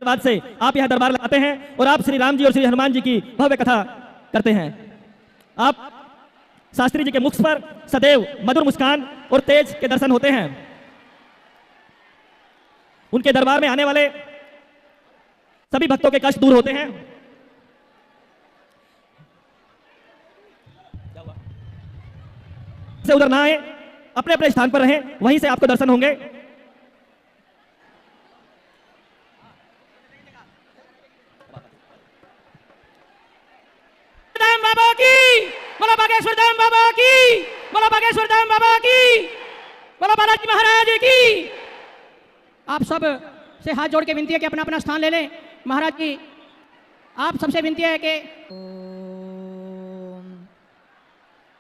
बाद से आप यहाँ दरबार लगाते हैं और आप श्री राम जी और श्री हनुमान जी की भव्य कथा करते हैं। आप शास्त्री जी के मुख पर सदैव मधुर मुस्कान और तेज के दर्शन होते हैं। उनके दरबार में आने वाले सभी भक्तों के कष्ट दूर होते हैं। से उधर ना आए, अपने अपने स्थान पर रहें, वहीं से आपको दर्शन होंगे। बाबा की, बोला बागेश्वर धाम बाबा की, बोला बागेश्वर धाम बाबा की, बोला बालाजी महाराज की। आप सब से हाथ जोड़ के विनती है कि अपना अपना स्थान ले लें। महाराज की आप सबसे विनती है कि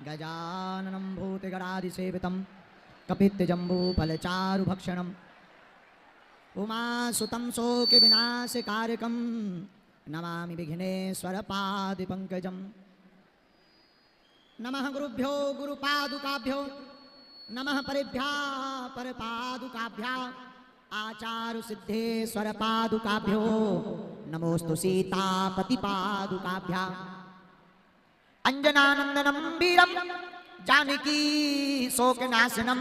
गजाननं भूतगणाधिसेवितं कपित्थजम्बूफलचारुभक्षणम् उमासुतं शोकविनाशकारकं नमामि विघ्नेश्वरपादपङ्कजं। नमः गुरुभ्यो गुरुपादुकाभ्यो, नमः परेभ्यः परपादुकाभ्यः, आचार्यसिद्धेश्वरपादुकाभ्यो नमोस्तु सीतापतिपादुकाभ्यः। अंजनानंदनं वीरं जानकी शोकनाशनं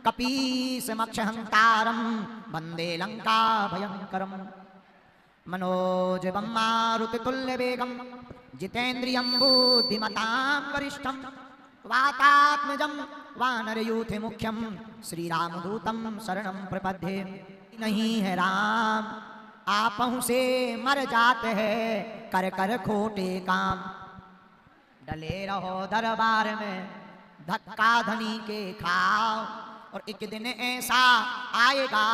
कपीशमक्षहंतारं वन्दे लंका भयंकरं। मनोजवं मारुततुल्यवेगं जितेन्द्रियं बुद्धिमतां वरिष्ठं वातात्मजं वानरयूथमुख्यं श्रीरामदूतं शरणं प्रपद्ये। नहीं है राम आपहु से मर जाते हैं, कर कर खोटे काम। डले रहो दरबार में धक्का धनी के खाओ, और एक दिन ऐसा आएगा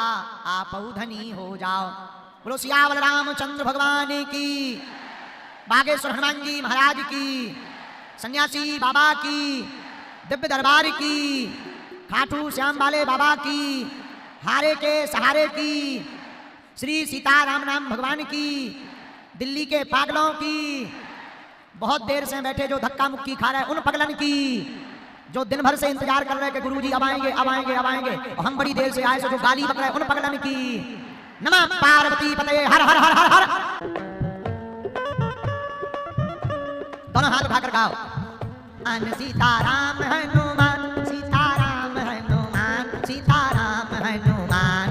आप धनी हो जाओ। बोलो सियावर रामचंद्र भगवान की, बागेश्वर हनुमान जी महाराज की, सन्यासी बाबा की, दिव्य दरबार की, खाटू श्याम वाले बाबा की, हारे के सहारे की, श्री सीताराम नाम भगवान की, दिल्ली के पागलों की, बहुत देर से बैठे जो धक्का मुक्की खा रहे हैं उन पगलन की, जो दिन भर से इंतजार कर रहे हैं कि गुरुजी अब आएंगे अब आएंगे अब आएंगे, और हम बड़ी देर से आए से जो गाली बक रहे हैं उन पगलन की। नमः पार्वती पतये हर हर हर हर हर। दोनों हाथ उठाकर गाओ। अन सीताराम हनुमान, सीताराम हनुमान, सीताराम हनुमान।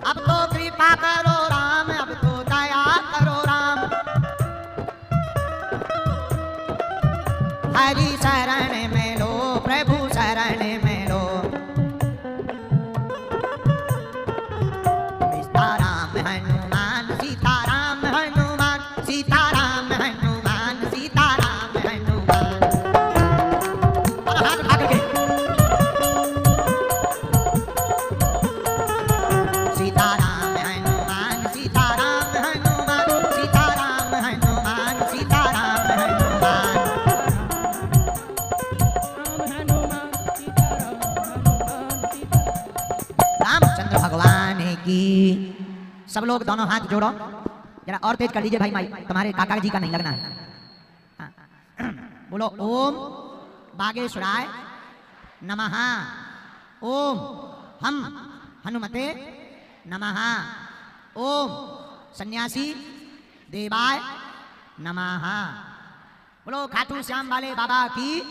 अब तो कृपा करो राम, अब तो दया करो राम। हरि शरण में लो, प्रभु शरण में लो। सीताराम हनुमान, सीताराम हनुमान, सीताराम हनुमान, सीताराम हनुमान। हाथ उठा करके सीताराम हनुमान, सीताराम हनुमान, सीताराम हनुमान, सीताराम हनुमान। रामचंद्र भगवान की। सब लोग दोनों हाथ जोड़ो, जरा और तेज कर दीजिए भाई माई, तुम्हारे काका जी का नहीं लगना है। बोलो ओम बागेश्वराय नमः, ओम हम हनुमते नमः, ओम सन्यासी देवाय नमः। बोलो खाटू श्याम वाले बाबा की।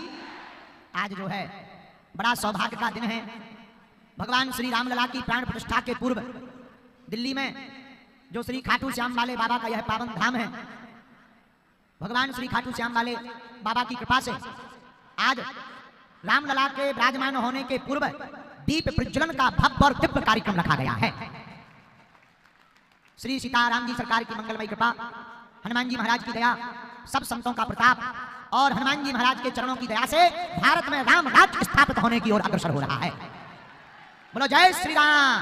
आज जो है बड़ा सौभाग्य का दिन है। भगवान श्री रामलला की प्राण प्रतिष्ठा के पूर्व दिल्ली में जो श्री खाटू श्याम वाले बाबा का यह पावन धाम है, भगवान श्री खाटू श्याम वाले बाबा की कृपा से आज रामलला के विराजमान होने के पूर्व दीप प्रज्वलन का भव्य और दिव्य कार्यक्रम रखा गया है। श्री सीताराम जी सरकार की मंगलमयी कृपा, हनुमान जी महाराज की दया, सब संतों का प्रताप और हनुमान जी महाराज के चरणों की दया से भारत में राम राज्य स्थापित होने की ओर अग्रसर हो रहा है। बोलो जय श्री राम,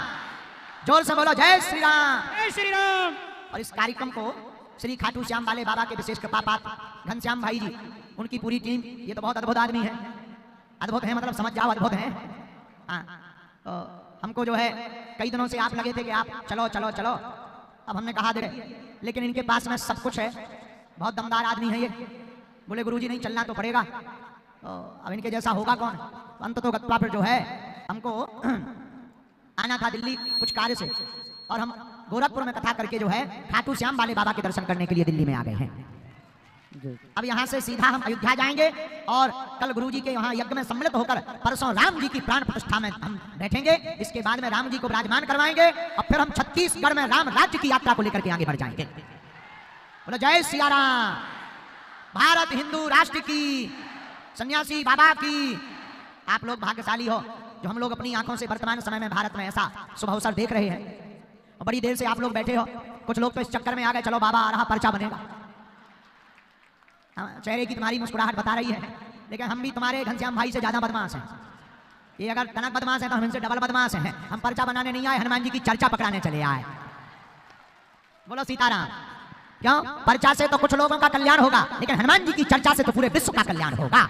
जोर से बोलो जय श्री राम, जय श्री राम। और इस कार्यक्रम को श्री खाटू श्याम वाले बाबा के विशेष कृपा पात्र घनश्याम भाई जी, उनकी पूरी टीम, ये तो बहुत अद्भुत आदमी है। अद्भुत है मतलब समझ जाओ अद्भुत है। हाँ, तो हमको जो है कई दिनों से आप लगे थे कि आप चलो चलो चलो, अब हमने कहा दे, लेकिन इनके पास में सब कुछ है, बहुत दमदार आदमी है ये। बोले गुरुजी नहीं चलना तो पड़ेगा, तो अब इनके जैसा होगा कौन। अंततो गत्वा फिर जो है हमको आना था दिल्ली कुछ कार्य से, और हम गोरखपुर में कथा करके जो है खाटू श्याम वाले बाबा के दर्शन करने के लिए दिल्ली में आ गए हैं। अब यहाँ से सीधा हम अयोध्या जाएंगे और कल गुरुजी के यहाँ यज्ञ में सम्मिलित होकर परसों राम जी की प्राण प्रतिष्ठा में हम बैठेंगे। इसके बाद में राम जी को विराजमान करवाएंगे और फिर हम छत्तीसगढ़ में राम राज्य की यात्रा को लेकर के आगे बढ़ जाएंगे। बोलो जय सिया राम, भारत हिंदू राष्ट्र की, सन्यासी बाबा की। आप लोग भाग्यशाली हो जो हम लोग अपनी आंखों से वर्तमान समय में भारत में ऐसा शुभ अवसर देख रहे हैं। और बड़ी देर से आप लोग बैठे हो, कुछ लोग तो इस चक्कर में आ गए चलो बाबा आ रहा पर्चा बनेगा। चेहरे की तुम्हारी मुस्कुराहट बता रही है, लेकिन हम भी तुम्हारे घनश्याम भाई से ज्यादा बदमाश हैं। ये अगर टनक बदमाश है तो हम इनसे डबल बदमाश हैं। हम पर्चा बनाने नहीं आए, हनुमान जी की चर्चा पकड़ाने चले आए। बोलो सीताराम। क्यों? पर्चा से तो कुछ लोगों का कल्याण होगा, लेकिन हनुमान जी की चर्चा से तो पूरे विश्व का कल्याण होगा।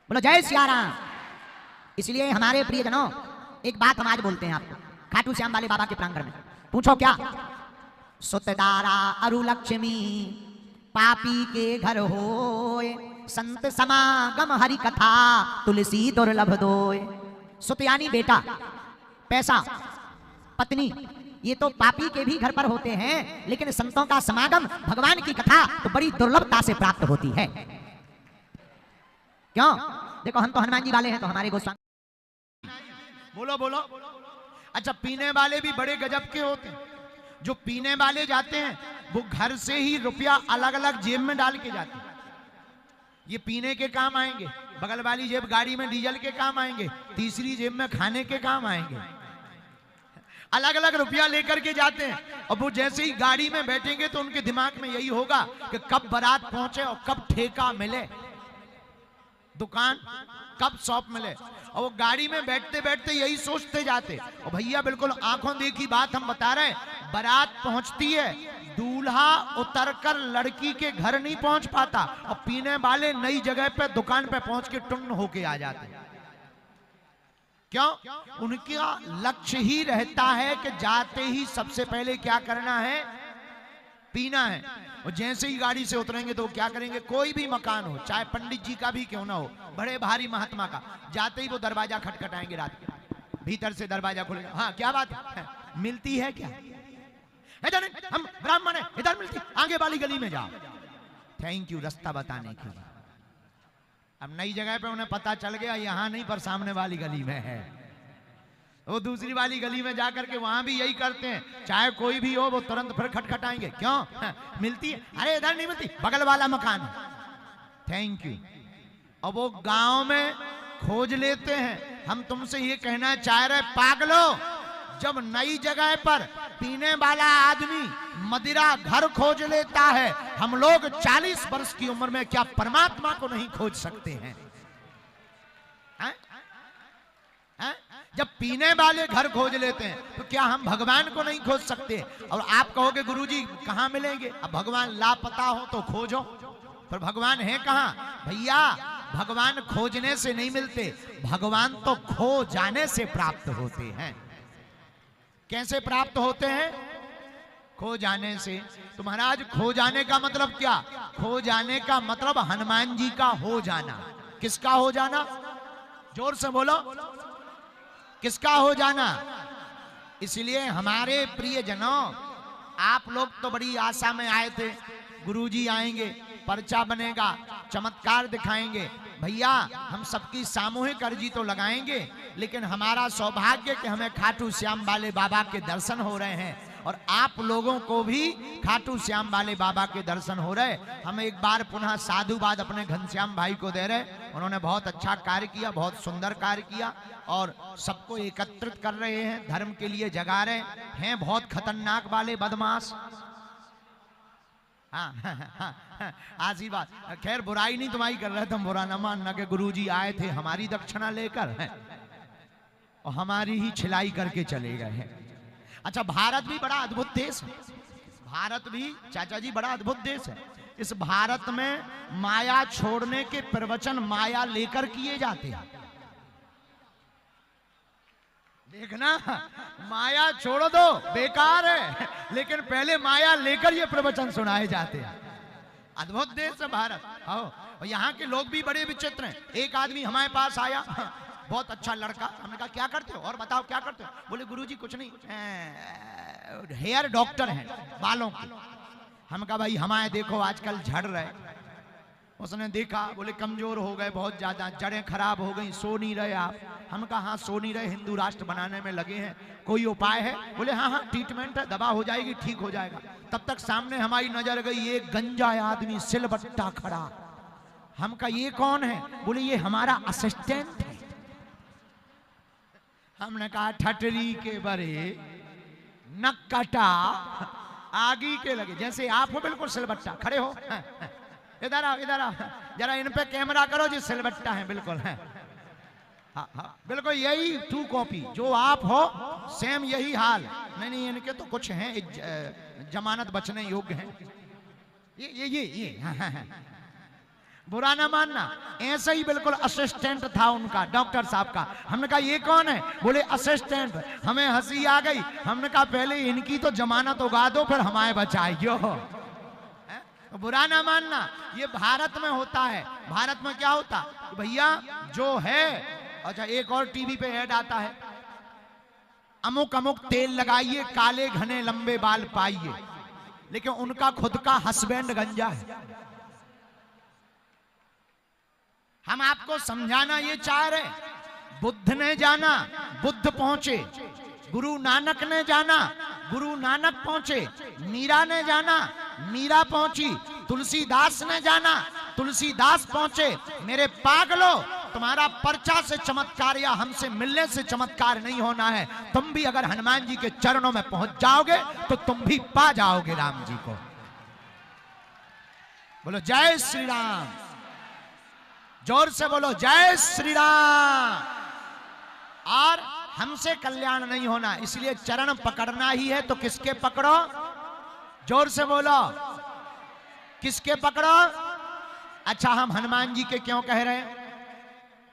बोलो जय सिया राम। इसलिए हमारे प्रियजनों एक बात हम आज बोलते हैं आपको, खाटू श्याम वाले बाबा के प्रांगण में। पूछो क्या? सुतदारा अरु लक्ष्मी पापी के घर होए, संत समागम हरि कथा तुलसी दुर्लभ दोए। सुत यानी बेटा, पैसा, पत्नी, ये तो पापी के भी घर पर होते हैं, लेकिन संतों का समागम, भगवान की कथा तो बड़ी दुर्लभता से प्राप्त होती है। क्यों? देखो हम तो हनुमान जी वाले हैं, तो हमारे गोस्वामी। बोलो बोलो। अच्छा, पीने वाले भी बड़े गजब के होते हैं। जो पीने वाले जाते हैं वो घर से ही रुपया अलग अलग जेब में डाल के जाते हैं। ये पीने के काम आएंगे, बगल वाली जेब गाड़ी में डीजल के काम आएंगे, तीसरी जेब में खाने के काम आएंगे। अलग अलग रुपया लेकर के जाते हैं। और वो जैसे ही गाड़ी में बैठेंगे तो उनके दिमाग में यही होगा कि कब बारात पहुंचे और कब ठेका मिले, दुकान कब शॉप मिले। और वो गाड़ी में बैठते बैठते यही सोचते जाते। और भैया बिल्कुल आंखों देखी बात हम बता रहे हैं, बारात पहुंचती है, दूल्हा उतरकर लड़की के घर नहीं पहुंच पाता, और पीने वाले नई जगह पे दुकान पे पहुंच के टुन्न होके आ जाते हैं। क्यों? उनका लक्ष्य ही रहता है कि जाते ही सबसे पहले क्या करना है, पीना है। और जैसे ही गाड़ी से उतरेंगे तो क्या करेंगे, कोई भी मकान हो, चाहे पंडित जी का भी क्यों ना हो, बड़े भारी महात्मा का, जाते ही वो दरवाजा खटखटाएंगे रात के, भीतर से दरवाजा खुलेगा। हाँ क्या बात है, मिलती है क्या? इधर हम ब्राह्मण है, इधर मिलती, आगे वाली गली में जाओ। थैंक यू रास्ता बताने के लिए। अब नई जगह पे उन्हें पता चल गया यहाँ नहीं पर सामने वाली गली में है, वो दूसरी वाली गली में जाकर के वहां भी यही करते हैं। चाहे कोई भी हो वो तुरंत फिर खटखटाएंगे। क्यों? मिलती है, अरे इधर नहीं मिलती, बगल वाला मकान है, थैंक यू। और वो गांव में खोज लेते हैं। हम तुमसे ये कहना चाह रहे पागलो, जब नई जगह पर पीने वाला आदमी मदिरा घर खोज लेता है, हम लोग 40 वर्ष की उम्र में क्या परमात्मा को नहीं खोज सकते हैं? है? है? जब पीने वाले घर खोज लेते हैं तो क्या हम भगवान को नहीं खोज सकते? और आप कहोगे गुरुजी कहां मिलेंगे? अब भगवान लापता हो तो खोजो, पर भगवान है कहां? भैया भगवान खोजने से नहीं मिलते, भगवान तो खो जाने से प्राप्त होते हैं। कैसे प्राप्त होते हैं? खो जाने से। तो महाराज खो जाने का मतलब क्या? खो जाने का मतलब हनुमान जी का हो जाना। किसका हो जाना? जोर से बोलो, किसका हो जाना? इसलिए हमारे प्रियजनों, आप लोग तो बड़ी आशा में आए थे, गुरुजी आएंगे, पर्चा बनेगा, चमत्कार दिखाएंगे। भैया हम सबकी सामूहिक अर्जी तो लगाएंगे, लेकिन हमारा सौभाग्य कि हमें खाटू श्याम वाले बाबा के दर्शन हो रहे हैं, और आप लोगों को भी खाटू श्याम वाले बाबा के दर्शन हो रहे। हम एक बार पुनः साधुवाद अपने घनश्याम भाई को दे रहे। उन्होंने बहुत अच्छा कार्य किया, बहुत सुंदर कार्य किया, और सबको एकत्रित कर रहे हैं, धर्म के लिए जगा रहे हैं। बहुत खतरनाक वाले बदमाश। हाँ, आशीर्वाद। खैर बुराई नहीं तुम्हारी कर रहे थे, हम बुरा न मानना कि गुरुजी आए थे हमारी दक्षिणा लेकर और हमारी ही छिलाई करके चले गए हैं। अच्छा, भारत भी बड़ा अद्भुत देश है। भारत भी चाचा जी बड़ा अद्भुत देश है। इस भारत में माया छोड़ने के प्रवचन माया लेकर किए जाते हैं। देखना, माया छोड़ दो बेकार है, लेकिन पहले माया लेकर ये प्रवचन सुनाए जाते हैं। अद्भुत देश है भारत। आओ, और यहाँ के लोग भी बड़े विचित्र हैं। एक आदमी हमारे पास आया, बहुत अच्छा लड़का। हमने कहा क्या करते हो और बताओ क्या करते हो? बोले गुरुजी कुछ नहीं, हेयर डॉक्टर हैं, बालों के। हम कहा भाई हमारे देखो आजकल झड़ रहे। उसने देखा, बोले कमजोर हो गए बहुत ज्यादा, जड़ें खराब हो गई, सो नहीं रहे आप। हम कहा हाँ सो नहीं रहे, हिंदू राष्ट्र बनाने में लगे हैं, कोई उपाय है? बोले हाँ हाँ ट्रीटमेंट है, दवा हो जाएगी, ठीक हो जाएगा। तब तक सामने हमारी नजर गई एक गंजा आदमी सिलबट्टा खड़ा। हम कहा ये कौन है? बोले ये हमारा असिस्टेंट है। हमने कहा ठटरी के बरे नक कटा आगी के लगे, जैसे आप हो बिल्कुल सिलबट्टा खड़े हो। इधर आओ इधर आओ, जरा इन पे कैमरा करो जी, सिलबट्टा है बिल्कुल है। हाँ हाँ बिल्कुल यही टू कॉपी, जो आप हो सेम यही हाल। नहीं इनके तो कुछ हैं जमानत बचने योग्य हैं। ये हाँ। बुरा ना मानना, ऐसे ही बिल्कुल असिस्टेंट था उनका, डॉक्टर साहब का। हमने कहा ये कौन है? बोले असिस्टेंट। हमें हंसी आ गई। हमने कहा पहले इनकी तो जमानत उगा दो, फिर हमारे बचाइयो। बुरा ना मानना, ये भारत में होता है। भारत में क्या होता भैया, जो है अच्छा एक और टीवी पे ऐड आता है, अमुक अमुक तेल लगाइए, काले घने लंबे बाल पाइए, लेकिन उनका खुद का हस्बैंड गंजा है। हम आपको समझाना ये चाह रहे, बुद्ध ने जाना, बुद्ध पहुंचे। गुरु नानक ने जाना, गुरु नानक पहुंचे। मीरा ने जाना, मीरा पहुंची। तुलसीदास ने जाना, तुलसीदास पहुंचे। मेरे पागलो, तुम्हारा पर्चा से चमत्कार या हमसे मिलने से चमत्कार नहीं होना है। तुम भी अगर हनुमान जी के चरणों में पहुंच जाओगे तो तुम भी पा जाओगे राम जी को। बोलो जय श्री राम, जोर से बोलो जय श्री राम। और हमसे कल्याण नहीं होना, इसलिए चरण पकड़ना ही है। तो किसके पकड़ो? जोर से बोलो, किसके पकड़ो? अच्छा हम हनुमान जी के क्यों कह रहे हैं?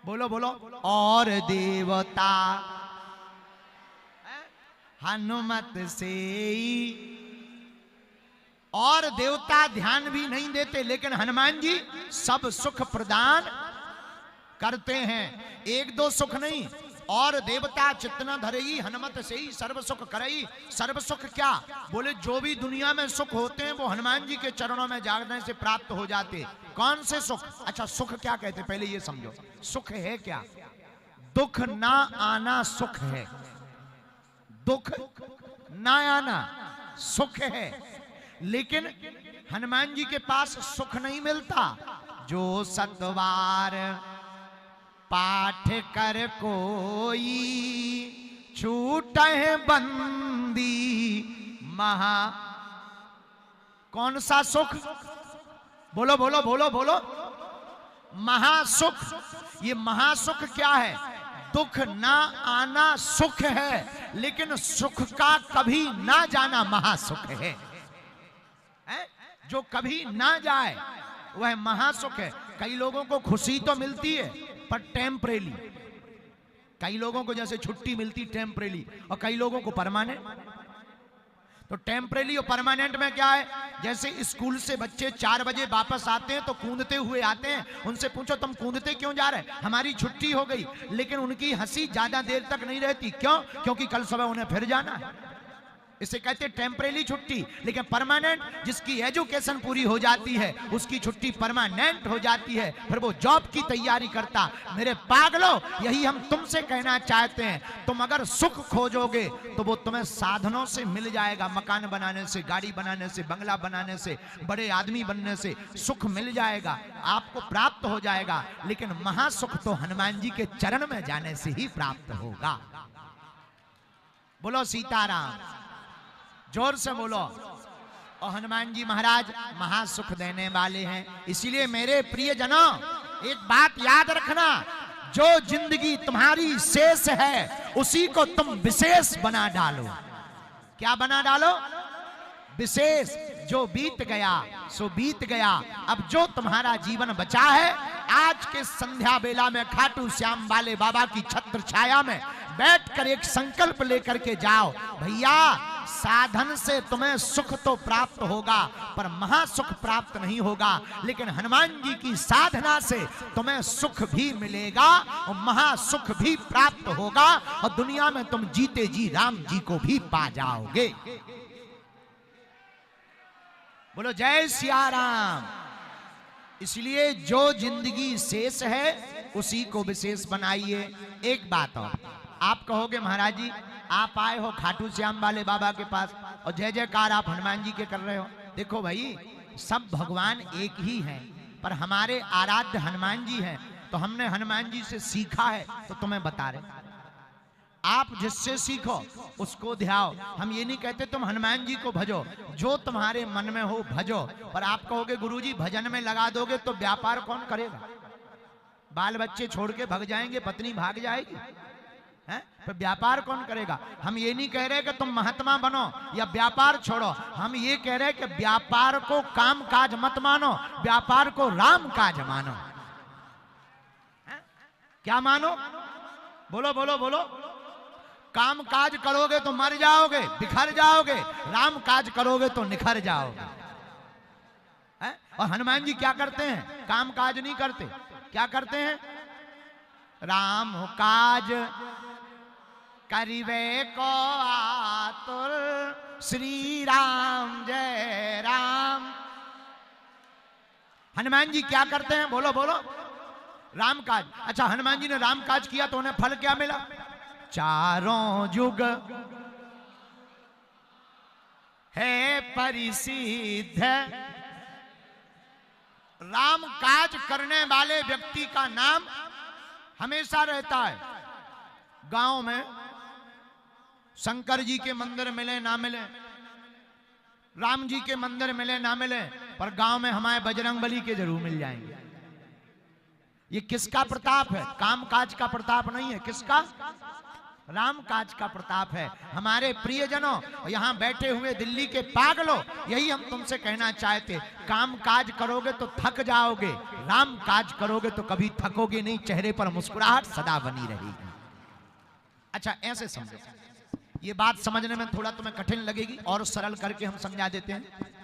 बोलो बोलो। और देवता हनुमत से, और देवता ध्यान भी नहीं देते, लेकिन हनुमान जी सब सुख प्रदान करते हैं। एक दो सुख नहीं, और देवता चित्तना धरई हनुमत से ही सर्व सुख करई। सर्व सुख क्या? बोले जो भी दुनिया में सुख होते हैं वो हनुमान जी के चरणों में जागने से प्राप्त हो जाते। कौन से सुख? अच्छा सुख क्या कहते हैं पहले ये समझो। सुख है क्या? दुख ना आना सुख है, दुख ना आना सुख है। लेकिन हनुमान जी के पास सुख नहीं मिलता। जो सतवार पाठ कर कोई, छूट है बंदी महा। कौन सा सुख? बोलो बोलो बोलो बोलो। महासुख। ये महासुख क्या है? दुख ना आना सुख है, लेकिन सुख का कभी ना जाना महासुख है। जो कभी ना जाए वह महासुख है। कई लोगों को खुशी तो मिलती है पर टेम्परेरी, कई लोगों को जैसे छुट्टी मिलती टेम्परेरी, और कई लोगों को परमानेंट। तो टेम्परेरी और परमानेंट में क्या है? जैसे स्कूल से बच्चे 4 बजे वापस आते हैं तो कूदते हुए आते हैं। उनसे पूछो तुम कूदते क्यों जा रहे? हमारी छुट्टी हो गई। लेकिन उनकी हंसी ज्यादा देर तक नहीं रहती। क्यों? क्योंकि कल सुबह उन्हें फिर जाना है। इसे कहते हैं टेम्परेरी छुट्टी। लेकिन परमानेंट, जिसकी एजुकेशन पूरी हो जाती है उसकी छुट्टी परमानेंट हो जाती है, फिर वो जॉब की तैयारी करता। मेरे पागलो, यही हम तुमसे कहना चाहते हैं। तुम अगर सुख खोजोगे तो वो तुम्हें साधनों से मिल जाएगा। मकान बनाने से, गाड़ी बनाने से, बंगला बनाने से, बड़े आदमी बनने से सुख मिल जाएगा, आपको प्राप्त हो जाएगा। लेकिन महासुख तो हनुमान जी के चरण में जाने से ही प्राप्त होगा। बोलो सीताराम, जोर से बोलो। और हनुमान जी महाराज महासुख देने वाले हैं। इसीलिए मेरे प्रिय जनों, एक बात याद रखना, जो जिंदगी तुम्हारी शेष है उसी को तुम विशेष बना डालो। क्या बना डालो? विशेष। जो बीत गया सो बीत गया, अब जो तुम्हारा जीवन बचा है, आज के संध्या बेला में खाटू श्याम वाले बाबा की छत्र छाया में बैठकर एक संकल्प लेकर के जाओ। भैया, साधन से तुम्हें सुख तो प्राप्त होगा पर महासुख प्राप्त नहीं होगा, लेकिन हनुमान जी की साधना से तुम्हें सुख भी मिलेगा और महासुख भी प्राप्त होगा और दुनिया में तुम जीते जी राम जी को भी पा जाओगे। बोलो जय सिया राम। इसलिए जो जिंदगी शेष है उसी को विशेष बनाइए। एक बात और, आप कहोगे महाराज जी आप आए हो खाटू श्याम वाले बाबा के पास और जय जयकार आप हनुमान जी के कर रहे हो। देखो भाई, सब भगवान एक ही हैं, पर हमारे आराध्य हनुमान जी हैं, तो हमने हनुमान जी से सीखा है तो तुम्हें बता रहे। आप जिससे सीखो उसको ध्याओ। हम ये नहीं कहते तुम हनुमान जी को भजो, जो तुम्हारे मन में हो भजो। पर आप कहोगे गुरुजी भजन में लगा दोगे तो व्यापार कौन करेगा? बाल बच्चे छोड़ के भाग जाएंगे, पत्नी भाग जाएगी, है? फिर व्यापार कौन करेगा? हम ये नहीं कह रहे कि तुम महात्मा बनो या व्यापार छोड़ो, हम ये कह रहे कि व्यापार को काम काज मत मानो, व्यापार को राम काज मानो। है? क्या मानो? बोलो बोलो बोलो। काम काज करोगे तो मर जाओगे, बिखर जाओगे, राम काज करोगे तो निखर जाओगे। है? और हनुमान जी क्या करते हैं? काम काज नहीं करते, क्या करते हैं? राम काज करिवे को आतुर, श्री राम जय राम। हनुमान जी क्या करते हैं? बोलो बोलो। राम काज। अच्छा, हनुमान जी ने राम काज किया तो उन्हें फल क्या मिला? चारों युग है परिसिद्ध। राम काज करने वाले व्यक्ति का नाम हमेशा रहता है। गांव में शंकर जी के मंदिर मिले ना मिले, राम जी के मंदिर मिले ना मिले, पर गांव में हमारे बजरंगबली के जरूर मिल जाएंगे। ये किसका प्रताप है? काम काज का प्रताप नहीं है। किसका? राम काज का प्रताप है। हमारे प्रियजनों, यहाँ बैठे हुए दिल्ली के पागलों, यही हम तुमसे कहना चाहते। काम काज करोगे तो थक जाओगे, राम काज करोगे तो कभी थकोगे नहीं, चेहरे पर मुस्कुराहट सदा बनी रहेगी। अच्छा, ऐसे समझो। ये बात समझने में थोड़ा तुम्हें कठिन लगेगी और सरल करके हम समझा देते हैं।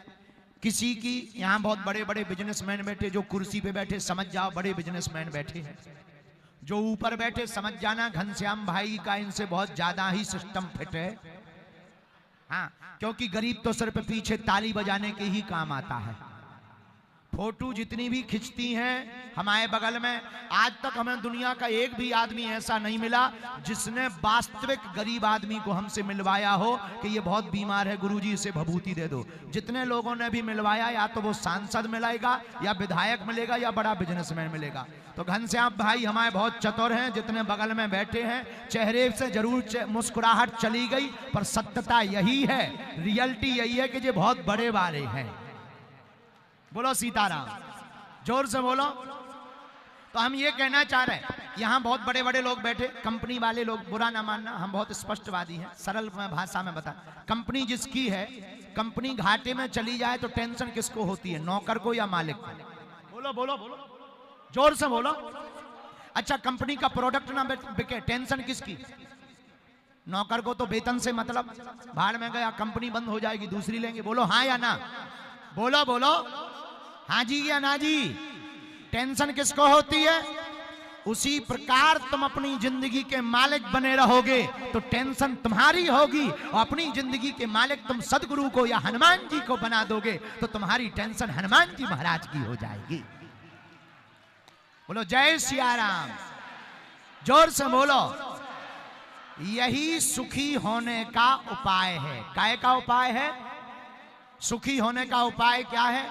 किसी की यहाँ बहुत बड़े बड़े बिजनेसमैन बैठे, जो कुर्सी पे बैठे समझ जाओ बड़े बिजनेसमैन बैठे हैं। जो ऊपर बैठे समझ जाना घनश्याम भाई का इनसे बहुत ज्यादा ही सिस्टम फिट है। हाँ, क्योंकि गरीब तो सिर्फ पीछे ताली बजाने के ही काम आता है। फोटो जितनी भी खिंचती हैं हमारे बगल में, आज तक हमें दुनिया का एक भी आदमी ऐसा नहीं मिला जिसने वास्तविक गरीब आदमी को हमसे मिलवाया हो कि ये बहुत बीमार है, गुरुजी इसे भभूति दे दो। जितने लोगों ने भी मिलवाया, या तो वो सांसद मिलेगा या विधायक मिलेगा या बड़ा बिजनेसमैन मिलेगा। तो घनश्याम भाई हमारे बहुत चतुर हैं, जितने बगल में बैठे हैं चेहरे से जरूर मुस्कुराहट चली गई, पर सत्यता यही है, रियलिटी यही है कि ये बहुत बड़े वाले हैं। बोलो सीताराम, जोर से बोलो। तो हम ये कहना चाह रहे हैं, यहाँ बहुत बड़े बड़े लोग बैठे, कंपनी वाले लोग, बुरा ना मानना, हम बहुत स्पष्टवादी हैं, सरल भाषा में बता। कंपनी जिसकी है, कंपनी घाटे में चली जाए तो टेंशन किसको होती है? नौकर को या मालिक को? बोलो बोलो बोलो, जोर से बोलो। अच्छा, कंपनी का प्रोडक्ट ना बिके, टेंशन किसकी? नौकर को तो वेतन से मतलब, भाड़ में गया, कंपनी बंद हो जाएगी, दूसरी लेंगे। बोलो हाँ या ना? बोलो बोलो, हाँ जी या ना जी? टेंशन किसको होती है? उसी प्रकार तुम अपनी जिंदगी के मालिक बने रहोगे तो टेंशन तुम्हारी होगी, और अपनी जिंदगी के मालिक तुम सदगुरु को या हनुमान जी को बना दोगे तो तुम्हारी टेंशन हनुमान जी महाराज की हो जाएगी। बोलो जय सिया राम, जोर से बोलो। यही सुखी होने का उपाय है। काय का उपाय है? सुखी होने का उपाय क्या है?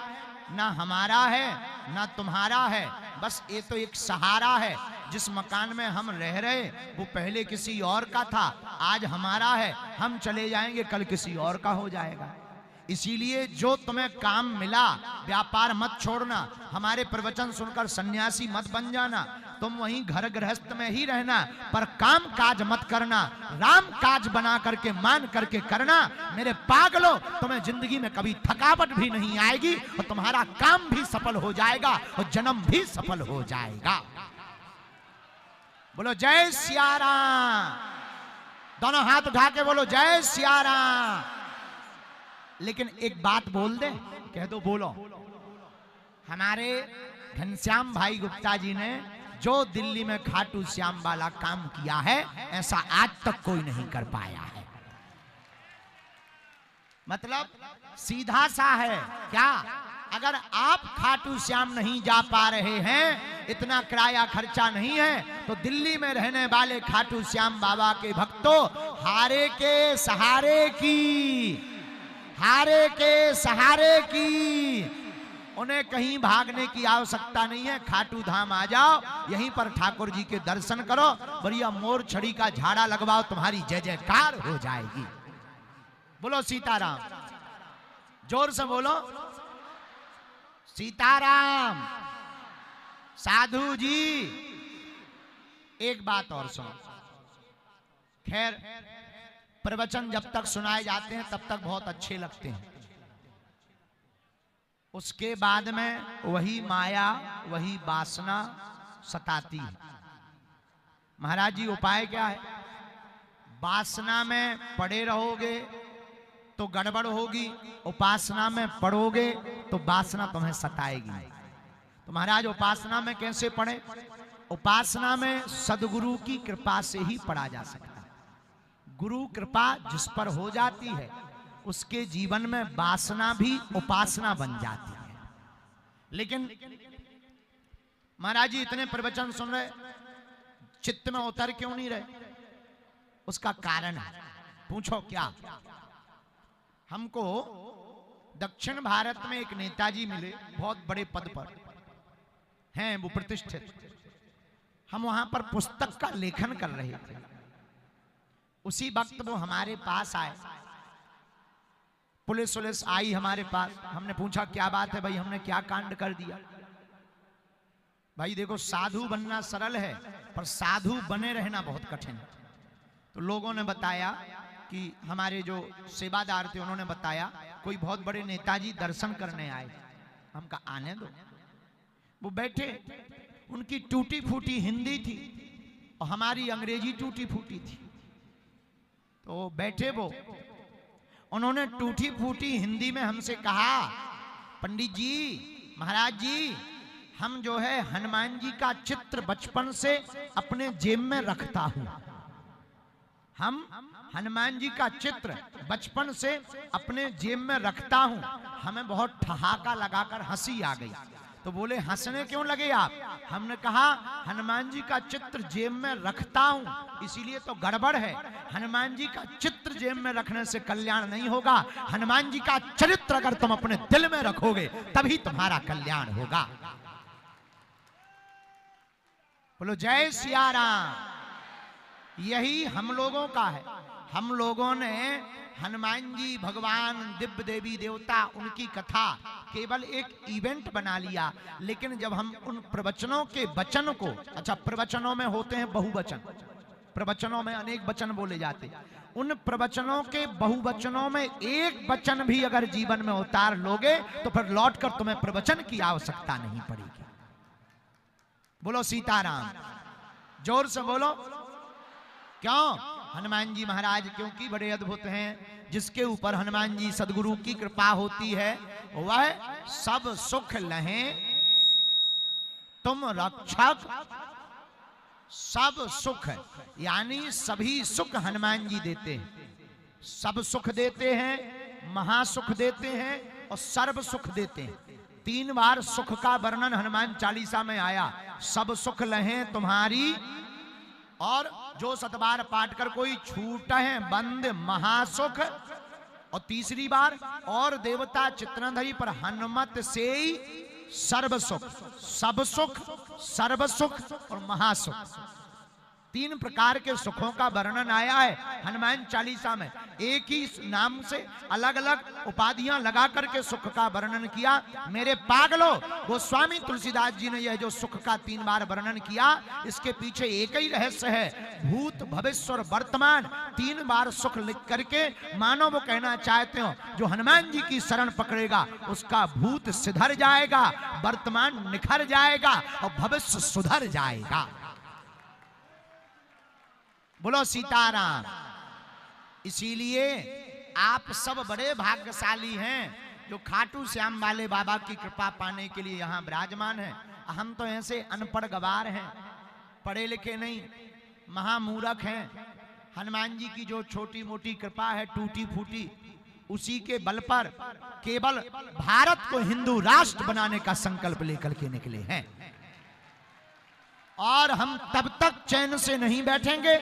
ना हमारा है ना तुम्हारा है, बस ये तो एक सहारा है। जिस मकान में हम रह रहे वो पहले किसी और का था, आज हमारा है, हम चले जाएंगे कल किसी और का हो जाएगा। इसीलिए जो तुम्हें काम मिला, व्यापार मत छोड़ना, हमारे प्रवचन सुनकर सन्यासी मत बन जाना, तुम वहीं घर गृहस्थ में ही रहना, पर काम काज मत करना, राम काज बना करके मान करके करना। मेरे पागलों, तुम्हें जिंदगी में कभी थकावट भी नहीं आएगी और तुम्हारा काम भी सफल हो जाएगा और जन्म भी सफल हो जाएगा। बोलो जय सिया राम, दोनों हाथ उठा के बोलो जय सिया राम। लेकिन एक बात बोल दे, कह दो, बोलो। हमारे घनश्याम भाई गुप्ता जी ने जो दिल्ली में खाटू श्याम वाला काम किया है, ऐसा आज तक कोई नहीं कर पाया है। मतलब सीधा सा है क्या, अगर आप खाटू श्याम नहीं जा पा रहे हैं, इतना किराया खर्चा नहीं है, तो दिल्ली में रहने वाले खाटू श्याम बाबा के भक्तों, हारे के सहारे की उन्हें कहीं भागने की आवश्यकता नहीं है। खाटू धाम आ जाओ, यहीं पर ठाकुर जी के दर्शन करो, बढ़िया मोर छड़ी का झाड़ा लगवाओ, तुम्हारी जय जयकार हो जाएगी। बोलो सीताराम, जोर से बोलो सीताराम। साधु जी एक बात और सुनो। खैर, प्रवचन जब तक सुनाए जाते हैं तब तक बहुत अच्छे लगते हैं, उसके बाद में वही माया, वही वासना सताती है। महाराज जी उपाय क्या है? वासना में पड़े रहोगे तो गड़बड़ होगी, उपासना में पड़ोगे तो वासना तुम्हें सताएगी। तो महाराज उपासना में कैसे पड़े? उपासना में सदगुरु की कृपा से ही पड़ा जा सकता है। गुरु कृपा जिस पर हो जाती है, उसके जीवन में वासना भी उपासना बन जाती है। लेकिन महाराज जी इतने प्रवचन सुन रहे, चित्त में उतर क्यों नहीं रहे? उसका कारण है, पूछो क्या? हमको दक्षिण भारत में एक नेताजी मिले, बहुत बड़े पद पर हैं, वो प्रतिष्ठित। हम वहां पर पुस्तक का लेखन कर रहे थे, उसी वक्त वो हमारे पास आए। पुलिस आई हमारे पास, हमने पूछा क्या बात है भाई, हमने क्या कांड कर दिया? भाई देखो, साधु बनना सरल है, पर साधु बने रहना बहुत कठिन है। तो लोगों ने बताया कि हमारे जो सेवादार थे, उन्होंने बताया कोई बहुत बड़े नेताजी दर्शन करने आए। हम कहा आने दो। वो बैठे, उनकी टूटी फूटी हिंदी थी और हमारी अंग्रेजी टूटी फूटी थी। तो बैठे वो, उन्होंने टूटी फूटी हिंदी में हमसे कहा, पंडित जी, महाराज जी, हम जो है हनुमान जी का चित्र बचपन से अपने जेब में रखता हूं। हम हनुमान जी का चित्र बचपन से अपने जेब में रखता हूं। हमें बहुत ठहाका लगाकर हंसी आ गई। तो बोले हंसने क्यों लगे आप? हमने कहा हनुमान जी का चित्र जेब में रखता हूं, इसीलिए तो गड़बड़ है। हनुमान जी का चित्र जेब में रखने से कल्याण नहीं होगा। हनुमान जी का चरित्र अगर तुम अपने दिल में रखोगे तभी तुम्हारा कल्याण होगा। बोलो जय सिया राम। यही हम लोगों का है। हम लोगों ने हनुमान जी, भगवान, दिव्य देवी देवता, उनकी कथा केवल एक इवेंट बना लिया। लेकिन जब हम उन प्रवचनों के वचन को, अच्छा प्रवचनों में होते हैं बहुवचन, प्रवचनों में अनेक वचन बोले जाते, उन प्रवचनों के बहुवचनों में एक वचन भी अगर जीवन में उतार लोगे तो फिर लौटकर तुम्हें प्रवचन की आवश्यकता नहीं पड़ेगी। बोलो सीताराम, जोर से बोलो। क्यों? हनुमान जी महाराज क्योंकि बड़े अद्भुत हैं। जिसके ऊपर हनुमान जी सदगुरु की कृपा होती है वह सब सुख लहें तुम रक्षक। सब सुख यानी सभी सुख हनुमान जी देते हैं। सब सुख देते हैं, महासुख देते हैं और सर्व सुख देते हैं। 3 बार सुख का वर्णन हनुमान चालीसा में आया। सब सुख लहें तुम्हारी, और जो 7 बार पाठ कर कोई छूट है बंद महासुख, और तीसरी बार और देवता चित्रधरी पर हनुमत से सर्व सुख। सब सुख, सर्व सुख और महासुख। तीन प्रकार के सुखों का वर्णन आया है हनुमान चालीसा में। एक ही नाम से अलग अलग उपाधियां लगा करके सुख का वर्णन किया। मेरे पागलों, गोस्वामी तुलसीदास जी ने यह जो सुख का 3 बार वर्णन किया, इसके पीछे एक ही रहस्य है। भूत, भविष्य और वर्तमान 3 बार सुख लिख करके मानो वो कहना चाहते हो जो हनुमान जी की शरण पकड़ेगा उसका भूत सिधर जाएगा, वर्तमान निखर जाएगा और भविष्य सुधर जाएगा। बोलो सीताराम। इसीलिए आप सब बड़े भाग्यशाली हैं जो खाटू श्याम वाले बाबा की कृपा पाने के लिए यहाँ विराजमान हैं। हम तो ऐसे अनपढ़ गवार हैं, पढ़े लिखे नहीं, महामूर्ख हैं। हनुमान जी की जो छोटी मोटी कृपा है टूटी फूटी, उसी के बल पर केवल भारत को हिंदू राष्ट्र बनाने का संकल्प लेकर के निकले हैं। और हम तब तक चैन से नहीं बैठेंगे।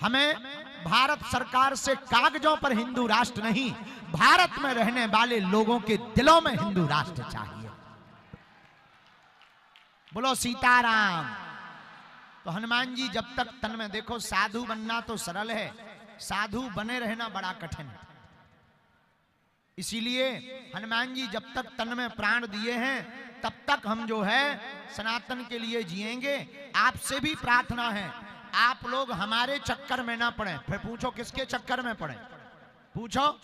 हमें भारत सरकार से कागजों पर हिंदू राष्ट्र नहीं, भारत में रहने वाले लोगों के दिलों में हिंदू राष्ट्र चाहिए। बोलो सीताराम। तो हनुमान जी जब तक तन में, देखो साधु बनना तो सरल है, साधु बने रहना बड़ा कठिन है। इसीलिए हनुमान जी जब तक तन में प्राण दिए हैं तब तक हम जो है सनातन के लिए जिएंगे। आपसे भी प्रार्थना है आप लोग हमारे चक्कर में ना पड़े। फिर पूछो किसके चक्कर में पड़े? पूछो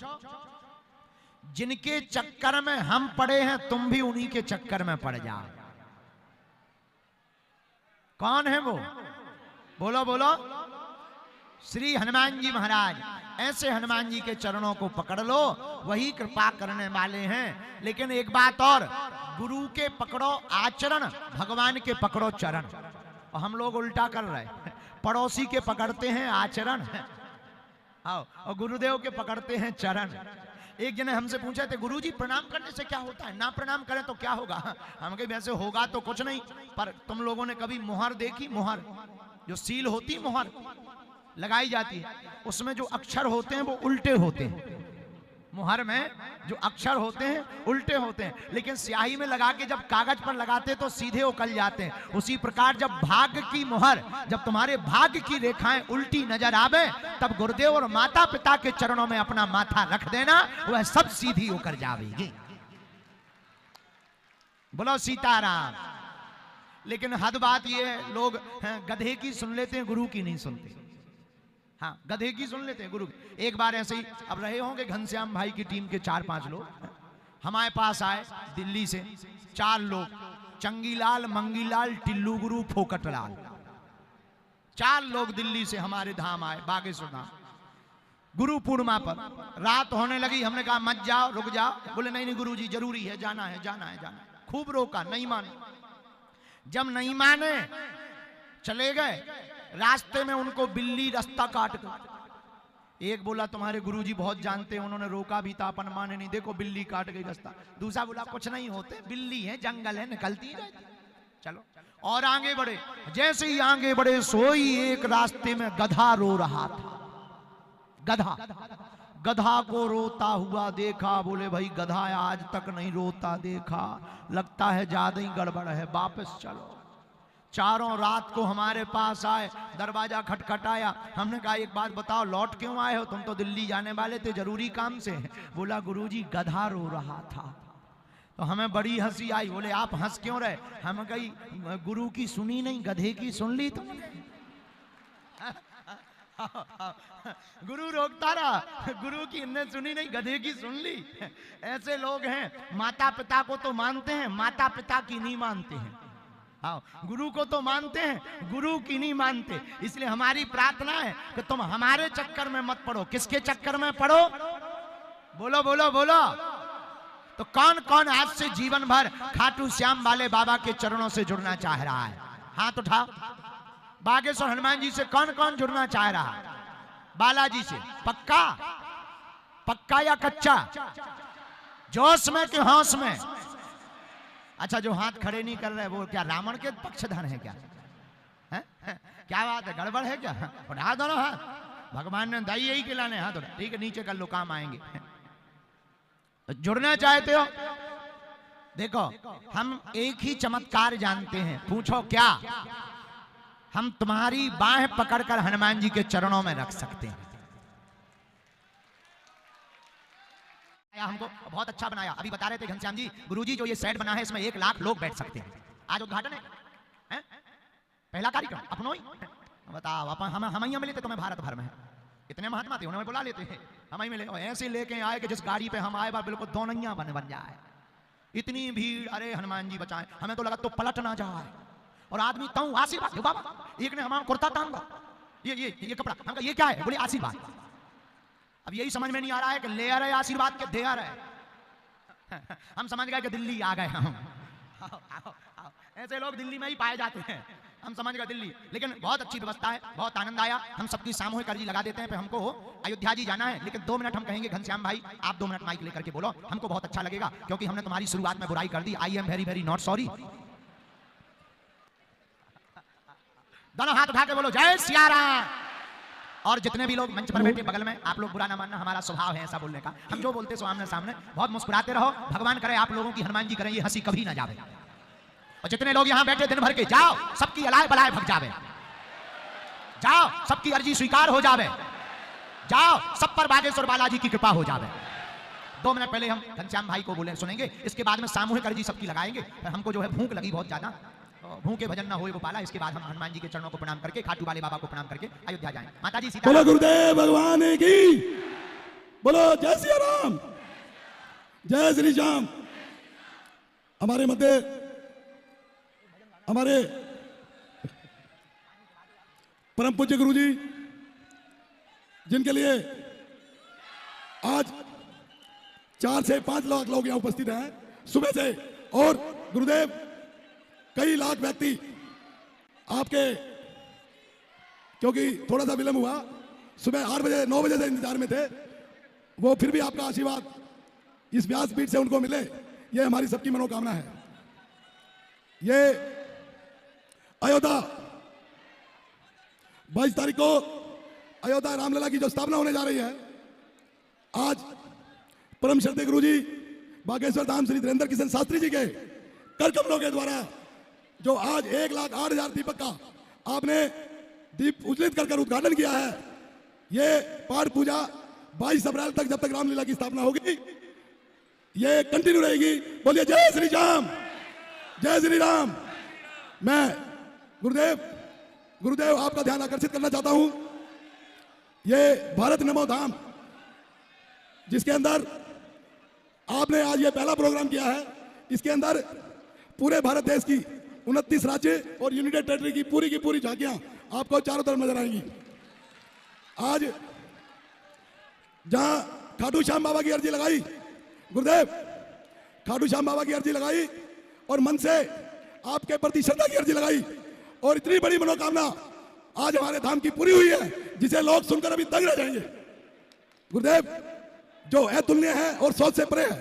जिनके चक्कर में हम पड़े हैं तुम भी उन्हीं के चक्कर में पड़ जाओ। कौन है वो? बोलो बोलो। श्री हनुमान जी महाराज। ऐसे हनुमान जी के चरणों को पकड़ लो, वही कृपा करने वाले हैं। लेकिन एक बात और, गुरु के पकड़ो आचरण, भगवान के पकड़ो चरण। और हम लोग उल्टा कर रहे हैं, पड़ोसी के पकड़ते हैं आचरण आओ और गुरुदेव के पकड़ते हैं चरण। एक जने हमसे पूछे थे, गुरुजी प्रणाम करने से क्या होता है? ना प्रणाम करें तो क्या होगा? हम कहे वैसे होगा तो कुछ नहीं, पर तुम लोगों ने कभी मुहर देखी? मुहर जो सील होती, मुहर लगाई जाती है, उसमें जो अक्षर होते हैं वो उल्टे होते हैं। मुहर में जो अक्षर होते हैं उल्टे होते हैं, लेकिन स्याही में लगा के जब कागज पर लगाते तो सीधे उकल जाते हैं। उसी प्रकार जब भाग्य की मुहर, जब तुम्हारे भाग्य की रेखाएं उल्टी नजर आवे, तब गुरुदेव और माता पिता के चरणों में अपना माथा रख देना, वह सब सीधी उकर जाएगी। बोलो सीताराम। लेकिन हद बात यह है, लोग गधे की सुन लेते हैं, गुरु की नहीं सुनते। हाँ, गधे की सुन लेते हैं, गुरु की। एक बार ऐसे ही अब रहे होंगे घनश्याम भाई की टीम के 4-5 लोग हमारे पास आए दिल्ली से। 4 लोग, चंगीलाल, मंगीलाल, टिल्लू गुरु, फोकटलाल, 4 लोग दिल्ली से हमारे धाम आए, बागेश्वर धाम। गुरु पूर्णिमा पर रात होने लगी, हमने कहा मत जाओ, रुक जाओ। बोले नहीं नहीं गुरु जी जरूरी है, जाना है जाना है जाना है। खूब रोका, नहीं माने। जब नहीं माने चले गए, रास्ते में उनको बिल्ली रास्ता काट गई। एक बोला तुम्हारे गुरुजी बहुत जानते हैं, उन्होंने रोका भी था, अपन माने नहीं, देखो बिल्ली काट गई रास्ता। दूसरा बोला कुछ नहीं होते, बिल्ली है, जंगल है, निकलती रहती। चलो और आगे बढ़े। जैसे ही आगे बढ़े सोई एक रास्ते में गधा रो रहा था। गधा, गधा को रोता हुआ देखा। बोले भाई गधा आज तक नहीं रोता देखा, लगता है ज्यादा ही गड़बड़ है, वापस चलो। चारों रात को हमारे पास आए, दरवाजा खटखटाया। हमने कहा एक बात बताओ, लौट क्यों आए हो? तुम तो दिल्ली जाने वाले थे जरूरी काम से। बोला गुरुजी गधा रो रहा था। तो हमें बड़ी हंसी आई। बोले आप हंस क्यों रहे? हम कही गुरु की सुनी नहीं, गधे की सुन ली तुमने। गुरु रोकता रहा, गुरु की इनने सुनी नहीं, गधे की सुन ली। ऐसे लोग हैं। माता पिता को तो मानते हैं, माता पिता की नहीं मानते हैं। हाँ, गुरु को तो मानते हैं, गुरु की नहीं मानते। इसलिए हमारी प्रार्थना है कि तुम हमारे चक्कर में मत पड़ो। किसके चक्कर में पड़ो? बोलो बोलो बोलो। तो कौन कौन आज से जीवन भर खाटू श्याम वाले बाबा के चरणों से जुड़ना चाह रहा है? हाथ उठाओ। बागेश्वर हनुमान जी से कौन कौन जुड़ना चाह रहा है? बालाजी से पक्का? पक्का या कच्चा? जोश में कि होश में? अच्छा, जो हाथ खड़े नहीं कर रहे वो क्या रावण के पक्षधर है क्या? है? क्या बात है, गड़बड़ है क्या? उठा दो ना हाथ, भगवान ने दाई यही खिलाने। हाथ उठा, ठीक है, नीचे कर लो, काम आएंगे। जुड़ना चाहते हो? देखो हम एक ही चमत्कार जानते हैं, पूछो क्या हम तुम्हारी बाहें पकड़कर हनुमान जी के चरणों में रख सकते हैं। हमको बहुत अच्छा बनाया। अभी बता रहे थे घनश्याम जी, गुरुजी जो ये सेट बना है इसमें 1 लाख लोग बैठ सकते हैं। आज उद्घाटन है? पहला कार्यक्रम अपनो ही बताओ। अपन हम ही मिले थे तुम्हें भारत भर में, इतने महात्मा थे, उन्हें बुला लेते हैं, हम ही मिले। ऐसे लेके आए कि जिस गाड़ी पे हम आए बार बिल्कुल दोनैया बन जाए, इतनी भीड़। अरे हनुमान जी बचाए, हमें तो लगा तो पलट ना जाए। और आदमी ताऊ आशीर्वाद बाबा, एक ने हमारा कुर्ता तांगा, ये कपड़ा, हम कहा ये क्या है? बोले आशीर्वाद। अब यही समझ में नहीं आ रहा है कि लेयर है आशीर्वाद के देयर है। हम समझ गए कि दिल्ली आ गए हम। ऐसे लोग दिल्ली में ही पाए जाते हैं, हम समझ गए दिल्ली। लेकिन बहुत अच्छी व्यवस्था है, बहुत आनंद आया। हम सबकी सामूहिक अर्जी लगा देते हैं। फिर हमको अयोध्या जी जाना है, लेकिन 2 मिनट हम कहेंगे घनश्याम भाई आप 2 मिनट माइक लेकर के बोलो, हमको बहुत अच्छा लगेगा, क्योंकि हमने तुम्हारी शुरुआत में बुराई कर दी। I am very very not sorry. दोनों हाथ उठा के बोलो जय सिया राम। और जितने भी लोग मंच पर बैठे बगल में, आप लोग बुरा ना मानना, हमारा स्वभाव है ऐसा बोलने का। हम जो बोलते सो आमने सामने बहुत मुस्कुराते रहो। भगवान करे आप लोगों की, हनुमान जी करें ये हंसी कभी ना जावे। और जितने लोग यहां बैठे दिन भर के, जाओ सबकी अलाय बलाय भग जावे, जाओ सबकी अर्जी स्वीकार हो जावे, जाओ सब पर बागेश्वर बालाजी की कृपा हो जावे। 2 मिनट पहले हम घनश्याम भाई को बोले सुनेंगे, इसके बाद में सामूहिक अर्जी सबकी लगाएंगे। हमको जो है भूख लगी बहुत ज्यादा, भूखे भजन ना होए गोपाला। इसके बाद हम हनुमान जी के चरणों को प्रणाम करके, खाटू वाले बाबा को प्रणाम करके अयोध्या जाएं। माता जी सीता। बोलो गुरुदेव भगवान की, बोलो जय सिया राम, जय श्री श्याम। हमारे मध्य हमारे परम पूज्य गुरु जी, जिनके लिए आज 4 से 5 लाख लोग यहाँ उपस्थित हैं सुबह से, और गुरुदेव कई लाख व्यक्ति आपके, क्योंकि थोड़ा सा विलंब हुआ, सुबह 8 बजे 9 बजे से इंतजार में थे, वो फिर भी आपका आशीर्वाद इस व्यासपीठ से उनको मिले, ये हमारी सबकी मनोकामना है। ये अयोध्या 22 तारीख को अयोध्या रामलला की जो स्थापना होने जा रही है, आज परम श्रद्धेय गुरु जी बागेश्वर धाम श्री धीरेन्द्र किशन शास्त्री जी के कर कमलों के द्वारा जो आज 1,08,000 दीपक का आपने दीप उज्जवलित कर उद्घाटन किया है, ये पाठ पूजा 22 अप्रैल तक, जब तक रामलीला की स्थापना होगी, ये कंटिन्यू रहेगी। बोलिए जय श्री राम, जय श्री राम। मैं गुरुदेव आपका ध्यान आकर्षित करना चाहता हूं, ये भारत नमो धाम जिसके अंदर आपने आज ये पहला प्रोग्राम किया है, इसके अंदर पूरे भारत देश की 29 राज्य और यूनाइटेड टेरिटरी की पूरी झांकियां आपको चारों तरफ नजर आएंगी। आज जहां खाटू श्याम बाबा की अर्जी लगाई, गुरुदेव खाटू श्याम बाबा की अर्जी लगाई और मन से आपके प्रति श्रद्धा की अर्जी लगाई, और इतनी बड़ी मनोकामना आज हमारे धाम की पूरी हुई है, जिसे लोग सुनकर अभी दंग रह जाएंगे। गुरुदेव जो अतुलनीय है और सोच से परे है,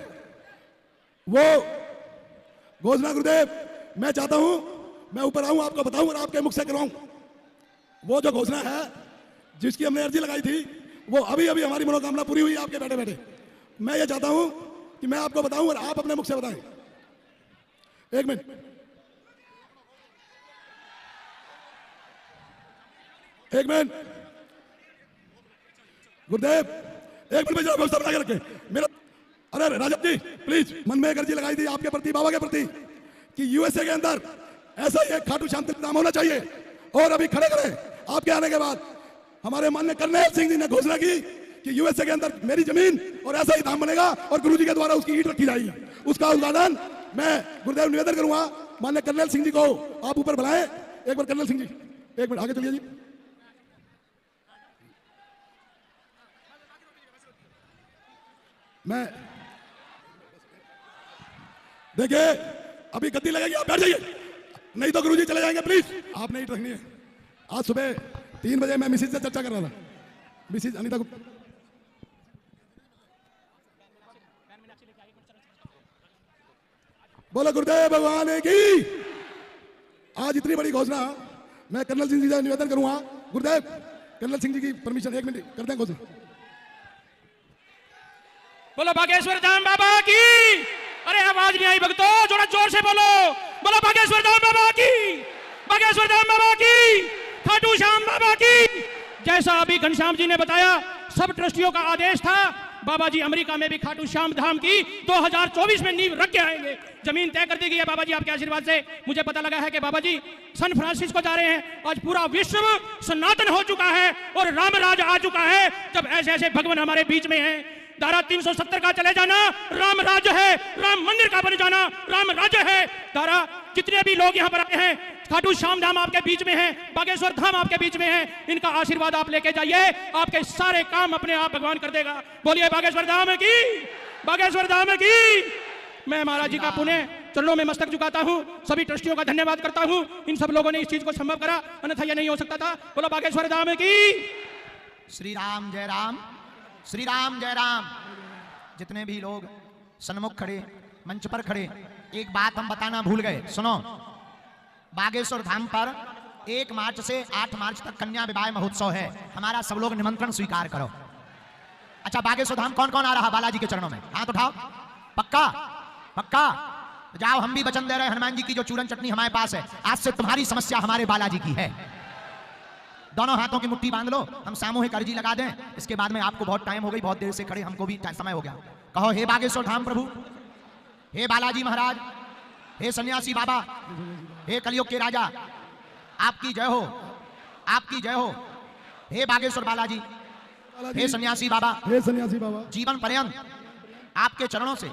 वो घोषणा गुरुदेव मैं चाहता हूं, मैं ऊपर आऊं, आपको बताऊं और आपके मुख से करवाऊं। वो जो घोषणा है जिसकी हमने अर्जी लगाई थी, वो अभी हमारी मनोकामना पूरी हुई है आपके बैठे बैठे। मैं ये चाहता हूं कि मैं आपको बताऊं और आप अपने मुख से बताएं। 1 मिनट, गुरुदेव 1 मिनट में जरा व्यवस्था बना के रखें मेरा। अरे राजद जी प्लीज, मन में एक अर्जी लगाई थी आपके प्रति, बाबा के प्रति, कि यूएसए के अंदर ऐसा ही एक खाटू श्याम नाम होना चाहिए। और अभी खड़े आपके आने के बाद हमारे माननीय कर्नल सिंह जी ने घोषणा की कि यूएसए के अंदर मेरी जमीन और ऐसा ही धाम बनेगा और गुरुजी के द्वारा उसकी ईंट रखी जाएगी। उसका उद्घाटन मैं गुरुदेव निवेदन करूंगा, माननीय कर्नल सिंह जी को आप ऊपर बुलाएं। एक बार कर्नल सिंह जी 1 मिनट आगे चलिए जी। मैं देखिए अभी गद्दी लगेगी, आप बैठ जाइए, नहीं तो गुरुजी चले जाएंगे। प्लीज आपने ईंट रखनी है। आज सुबह 3 बजे मैं मिसिज से चर्चा कर रहा था, मिसिज अनीता गुप्ता। बोलो गुरुदेव भगवान की। आज इतनी बड़ी घोषणा मैं कर्नल सिंह जी से निवेदन करूंगा, गुरुदेव कर्नल सिंह जी की परमिशन 1 मिनट करते हैं घोषणा। बोलो बागेश्वर धाम बाबा की। अरे आवाज नहीं आई भक्तों, जोर से बोलो, बोलो बागेश्वर धाम बाबा की, बागेश्वर धाम बाबा की। खाटू श्याम बाबा की। जैसा अभी घनश्याम जी ने बताया, सब ट्रस्टियों का आदेश था, बाबा जी अमेरिका में भी खाटू श्याम धाम की 2024 में नींव रख के आएंगे। जमीन तय कर दी गई है बाबा जी आपके आशीर्वाद से। मुझे पता लगा है कि बाबा जी सैन फ्रांसिस्को जा रहे हैं। आज पूरा विश्व सनातन हो चुका है और राम राज आ चुका है। जब ऐसे ऐसे भगवान हमारे बीच में हैं, धारा 370 का चले जाना राम राज्य है, राम मंदिर का बन जाना राम राज्य है। धारा जितने भी लोग यहाँ पर आए हैं, खाटू श्याम धाम आपके बीच में है, बागेश्वर धाम आपके बीच में है, इनका आशीर्वाद आप लेके जाइए, आपके सारे काम अपने आप भगवान कर देगा। बोलिए बागेश्वर धाम की, बागेश्वर धाम की। मैं महाराज जी का पुण्य चरणों में मस्तक झुकाता हूँ, सभी ट्रस्टियों का धन्यवाद करता हूँ। इन सब लोगों ने इस चीज को संभव करा, अन्यथा यह नहीं हो सकता था। बोलो बागेश्वर धाम की। श्री राम जय राम, श्री राम जय राम। जितने भी लोग सन्मुख खड़े, मंच पर खड़े, एक बात हम बताना भूल गए, सुनो। बागेश्वर धाम पर 1 मार्च से 8 मार्च तक कन्या विवाह महोत्सव है। हमारा सब लोग निमंत्रण स्वीकार करो। अच्छा, बागेश्वर धाम कौन कौन आ रहा बालाजी के चरणों में? हाथ उठाओ। पक्का पक्का? जाओ, हम भी वचन दे रहे हैं हनुमान जी की जो चूरन चटनी हमारे पास है, आज से तुम्हारी समस्या हमारे बालाजी की है। दोनों हाथों की मुट्ठी बांध लो, हम सामूहिक अर्जी लगा दें। इसके बाद में आपको बहुत टाइम हो गई, बहुत देर से खड़े, हमको भी समय हो गया। कहो, हे बागेश्वर धाम प्रभु, हे बालाजी महाराज, हे सन्यासी बाबा, हे कलयुग के राजा, आपकी जय हो, आपकी जय हो। हे बागेश्वर बालाजी, हे सन्यासी बाबा, हे सन्यासी बाबा, जीवन पर्यंत आपके चरणों से,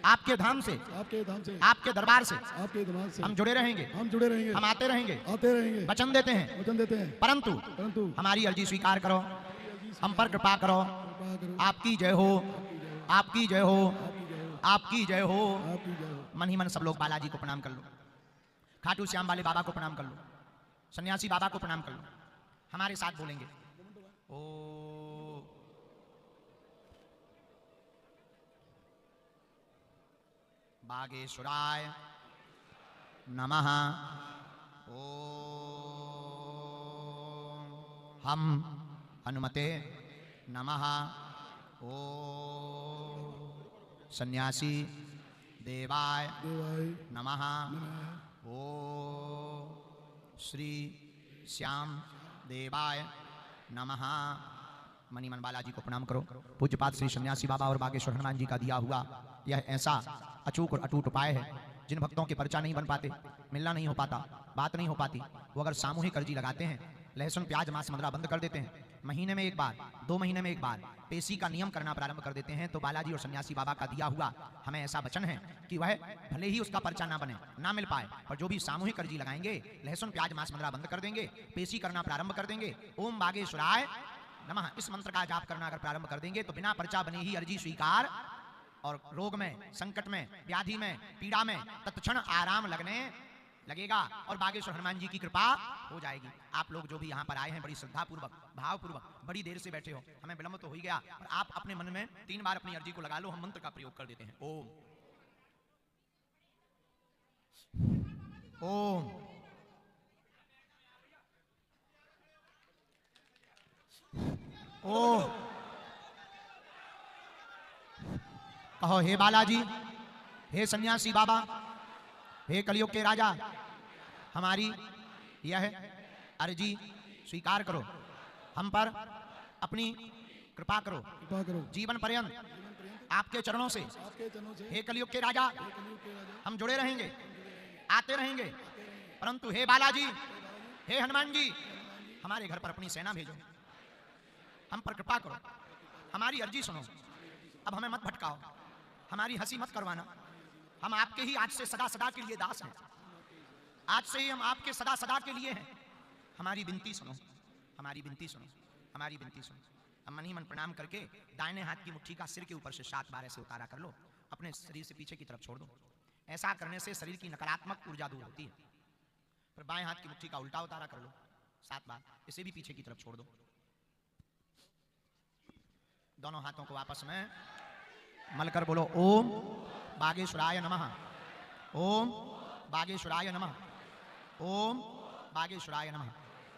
आपके धाम से, आपके धाम से, आपके दरबार से, आपके दरबार से हम जुड़े रहेंगे, हम जुड़े रहेंगे, हम आते रहेंगे, आते रहेंगे, वचन देते हैं, वचन देते हैं। परंतु परंतु हमारी अर्जी स्वीकार करो, हम पर कृपा करो। आपकी जय हो, आपकी जय हो, आपकी जय हो। आपकी जय हो। मन ही मन सब लोग बालाजी को प्रणाम कर लो, खाटू श्याम वाले बाबा को प्रणाम कर लो, सन्यासी बाबा को प्रणाम कर लो। हमारे साथ बोलेंगे, ओ बागेश्वराय नमः। ओ हम हनुमते नमः। ओ सन्यासी देवाय देवाय नमः। ओ श्री श्याम देवाय नमः। मनी मन बालाजी को प्रणाम करो। पूज्यपाद श्री सन्यासी बाबा और बागेश्वर हनुमान जी का दिया हुआ यह ऐसा अचूक और अटूट उपाय है, जिन भक्तों के पर्चा नहीं बन पाते, मिलना नहीं हो पाता, बात नहीं हो पाती, वो अगर सामूहिक अर्जी लगाते हैं, लहसुन प्याज मांस मदिरा बंद कर देते हैं, महीने में एक बार, 2 महीने में एक बार पेशी का नियम करना प्रारंभ कर देते हैं, तो बालाजी और सन्यासी बाबा का दिया हुआ हमें ऐसा वचन है कि वह भले ही उसका पर्चा ना बने, ना मिल पाए, पर जो भी सामूहिक अर्जी लगाएंगे, लहसुन प्याज मांस मदिरा बंद कर देंगे, पेशी करना प्रारंभ कर देंगे, ओम बागेश्वराय नमः इस मंत्र का जाप करना अगर प्रारंभ कर देंगे, तो बिना पर्चा बने ही अर्जी स्वीकार और रोग में, संकट में, व्याधि में, पीड़ा में तत्क्षण आराम लगने लगेगा और बागेश्वर हनुमान जी की कृपा हो जाएगी। आप लोग जो भी यहाँ पर आए हैं, बड़ी श्रद्धा पूर्वक, भाव पूर्वक, बड़ी देर से बैठे हो, हमें विलंब तो हो ही गया, और आप अपने मन में 3 बार अपनी अर्जी को लगा लो। हम मंत्र का प्रयोग कर देते हैं। ओम ओम ओम। कहो, हे बालाजी, हे सन्यासी बाबा, हे कलयुग के राजा, हमारी यह अर्जी स्वीकार करो, हम पर अपनी कृपा करो, कृपा करो, जीवन पर्यंत आपके चरणों से, आपके चरणों से, हे कलयुग के राजा, हम जुड़े रहेंगे, आते रहेंगे, परंतु हे बालाजी, हे हनुमान जी, हमारे घर पर अपनी सेना भेजो, हम पर कृपा करो, हमारी अर्जी सुनो, अब हमें मत भटकाओ, हमारी हंसी मत करवाना, हम आपके ही आज से सदा सदा के लिए दास हैं, आज से ही हम आपके सदा सदा के लिए हैं, हमारी विनती सुनो, हमारी विनती सुनो, हमारी विनती सुनो। हम मन ही मन प्रणाम करके दाहिने हाथ की मुट्ठी का सिर के ऊपर से 7 बार ऐसे उतारा कर लो, अपने शरीर से पीछे की तरफ छोड़ दो। ऐसा करने से शरीर की नकारात्मक ऊर्जा दूर होती है। फिर बाएं हाथ की मुट्ठी का उल्टा उतारा कर लो 7 बार, इसे भी पीछे की तरफ छोड़ दो। दोनों हाथों को आपस में मलकर बोलो, ओम बागेश्वराय नमः, ओम बागेश्वराय नमः, ओम बागेश्वराय नमः।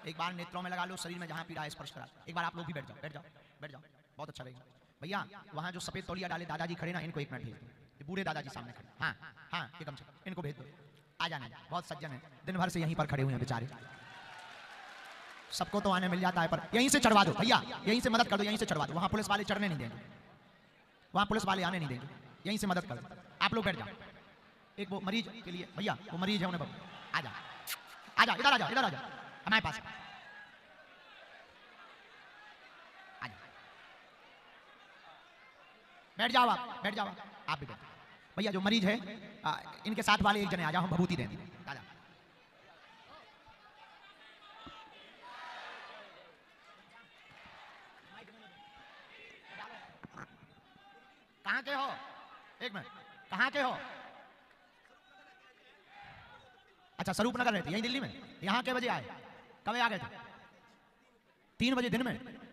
एक बार नेत्रों में लगा लो, शरीर में जहां पीड़ा है स्पर्श करा। एक बार आप लोग भी बैठ जाओ, बैठ जाओ, बैठ जाओ, बहुत अच्छा रहेगा। भैया वहां जो सफेद तौलिया डाले दादाजी खड़े ना, इनको 1 मिनट भेज दो। ये बूढ़े दादाजी सामने खड़े, हाँ हाँ, ये कम से कम इनको भेज दो। आ जाने, बहुत सज्जन है, दिन भर से यहीं पर खड़े हुए हैं बेचारे। सबको तो आने मिल जाता है, पर यहीं से चढ़वा दो भैया, यहीं से मदद कर दो, यहीं से चढ़वा दो। वहां पुलिस वाले चढ़ने नहीं देंगे, वहां पुलिस वाले आने नहीं देंगे, यहीं से मदद कर दो। आप लोग बैठ जाओ। एक वो मरीज के लिए भैया, वो मरीज है, उन्हें आ जा, आ जा, इधर आ जा, इधर आ जा हमारे पास आ जा। बैठ जाओ आप, बैठ जाओ आप भी बैठ। भैया जो मरीज है इनके साथ वाले एक जने आ जाओ, हम भभूति दें। आ जा। कहाँ के हो? एक मिनट, कहाँ के हो? अच्छा, स्वरूप नगर रहते यहीं दिल्ली में। यहाँ के बजे आए? कब आ गए थे? 3 बजे दिन में।